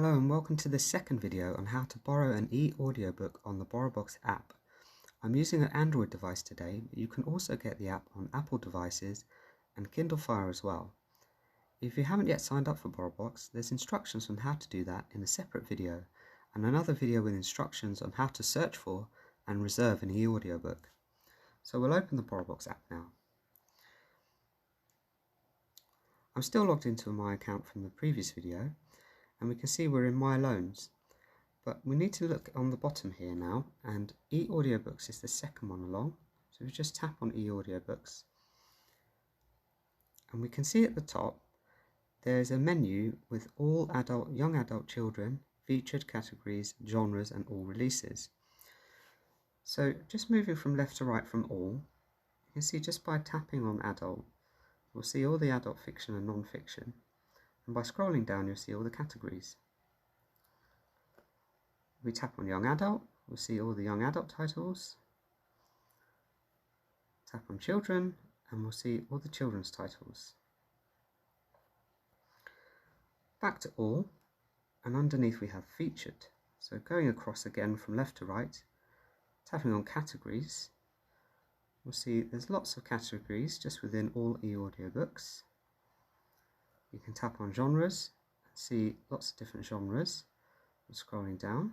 Hello and welcome to this second video on how to borrow an e-audiobook on the BorrowBox app. I'm using an Android device today, but you can also get the app on Apple devices and Kindle Fire as well. If you haven't yet signed up for BorrowBox, there's instructions on how to do that in a separate video, and another video with instructions on how to search for and reserve an e-audiobook. So we'll open the BorrowBox app now. I'm still logged into my account from the previous video, and we can see we're in My Loans, but we need to look on the bottom here now, and eAudiobooks is the second one along. So we just tap on eAudiobooks, and we can see at the top there's a menu with all young adult children, featured categories, genres and all releases. So just moving from left to right from all, you can see just by tapping on adult, we'll see all the adult fiction and non-fiction. And by scrolling down, you'll see all the categories. If we tap on Young Adult, we'll see all the Young Adult titles. Tap on Children, and we'll see all the children's titles. Back to All, and underneath we have Featured. So going across again from left to right, tapping on Categories, we'll see there's lots of categories just within all eAudiobooks. You can tap on genres and see lots of different genres. I'm scrolling down.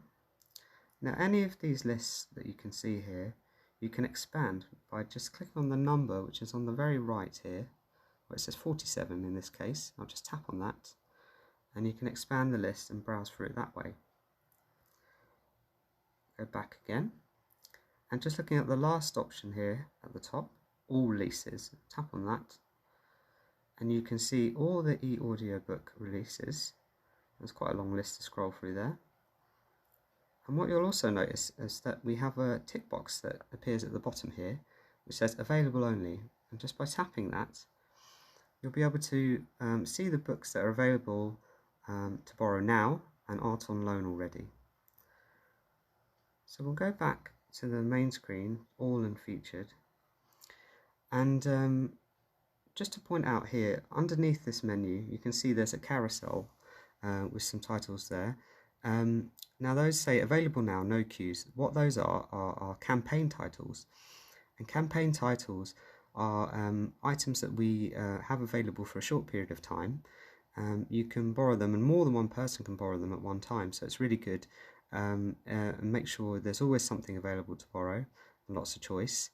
Now any of these lists that you can see here, you can expand by just clicking on the number which is on the very right here, where it says 47 in this case. I'll just tap on that and you can expand the list and browse through it that way. Go back again and just looking at the last option here at the top, all releases, tap on that. And you can see all the e-audiobook releases. There's quite a long list to scroll through there. And what you'll also notice is that we have a tick box that appears at the bottom here, which says available only. And just by tapping that, you'll be able to see the books that are available to borrow now and aren't on loan already. So we'll go back to the main screen, all and featured. And just to point out here, underneath this menu, you can see there's a carousel with some titles there. Now those say available now, no queues. What those are campaign titles. And campaign titles are items that we have available for a short period of time. You can borrow them, and more than one person can borrow them at one time, so it's really good. And make sure there's always something available to borrow, and lots of choice.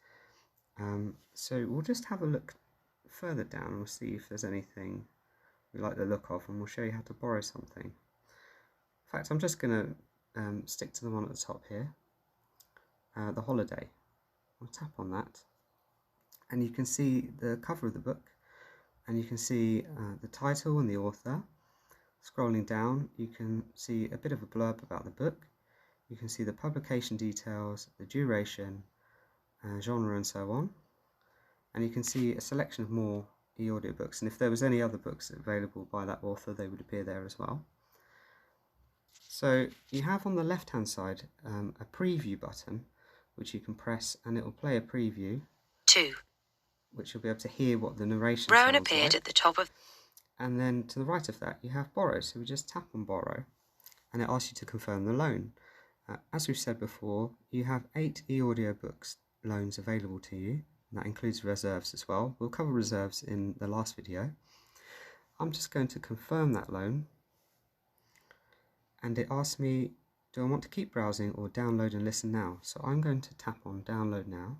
So we'll just have a look further down and we'll see if there's anything we like the look of, and we'll show you how to borrow something. In fact, I'm just going to stick to the one at the top here, The Holiday. I'll tap on that and you can see the cover of the book, and you can see the title and the author. Scrolling down, you can see a bit of a blurb about the book. You can see the publication details, the duration, genre and so on. And you can see a selection of more e-audiobooks, and if there was any other books available by that author, they would appear there as well. So you have on the left hand side a preview button which you can press, and it will play a preview, which you'll be able to hear what the narration Brown sounds appeared like. at the top of. And then to the right of that you have Borrow, so we just tap on Borrow and it asks you to confirm the loan. As we've said before, you have 8 e-audiobooks loans available to you. That includes reserves as well. We'll cover reserves in the last video. I'm just going to confirm that loan, and it asks me, do I want to keep browsing or download and listen now? So I'm going to tap on download now,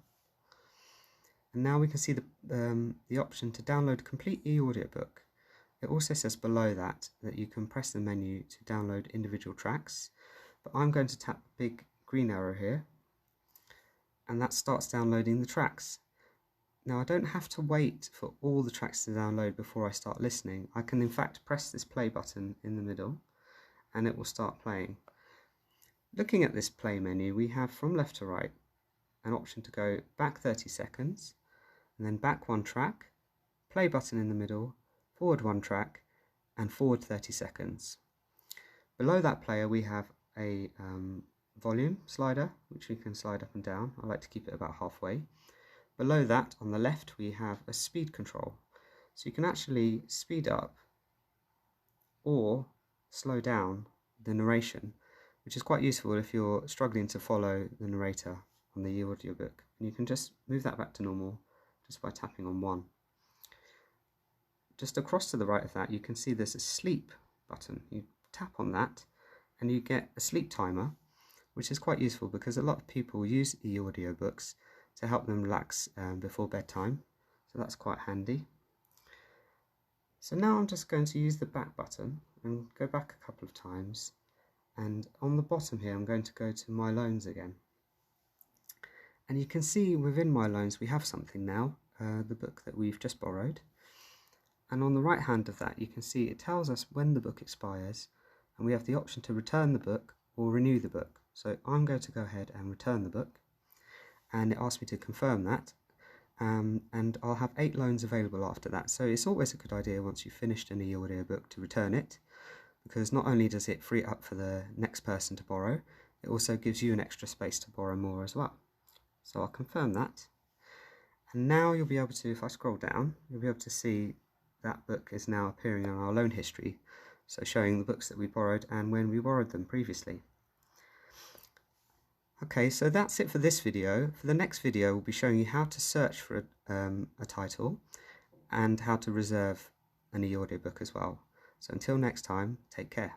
and now we can see the option to download complete e-audiobook. It also says below that you can press the menu to download individual tracks, but I'm going to tap the big green arrow here, and that starts downloading the tracks. Now I don't have to wait for all the tracks to download before I start listening. I can in fact press this play button in the middle and it will start playing. Looking at this play menu, we have from left to right an option to go back 30 seconds and then back 1 track, play button in the middle, forward 1 track and forward 30 seconds. Below that player we have a volume slider which we can slide up and down. I like to keep it about halfway. Below that, on the left, we have a speed control. So you can actually speed up or slow down the narration, which is quite useful if you're struggling to follow the narrator on the eAudiobook. And you can just move that back to normal just by tapping on 1. Just across to the right of that, you can see there's a sleep button. You tap on that and you get a sleep timer, which is quite useful because a lot of people use eAudiobooks to help them relax before bedtime. So that's quite handy. So now I'm just going to use the back button and go back a couple of times. And on the bottom here, I'm going to go to My Loans again. And you can see within My Loans we have something now, the book that we've just borrowed. And on the right hand of that, you can see it tells us when the book expires, and we have the option to return the book or renew the book. So I'm going to go ahead and return the book, and it asks me to confirm that, and I'll have 8 loans available after that. So it's always a good idea once you've finished an eAudiobook to return it, because not only does it free it up for the next person to borrow, it also gives you an extra space to borrow more as well. So I'll confirm that, and now you'll be able to, if I scroll down, you'll be able to see that book is now appearing on our loan history, so showing the books that we borrowed and when we borrowed them previously. Okay, so that's it for this video. For the next video, we'll be showing you how to search for a title and how to reserve an eAudiobook as well. So until next time, take care.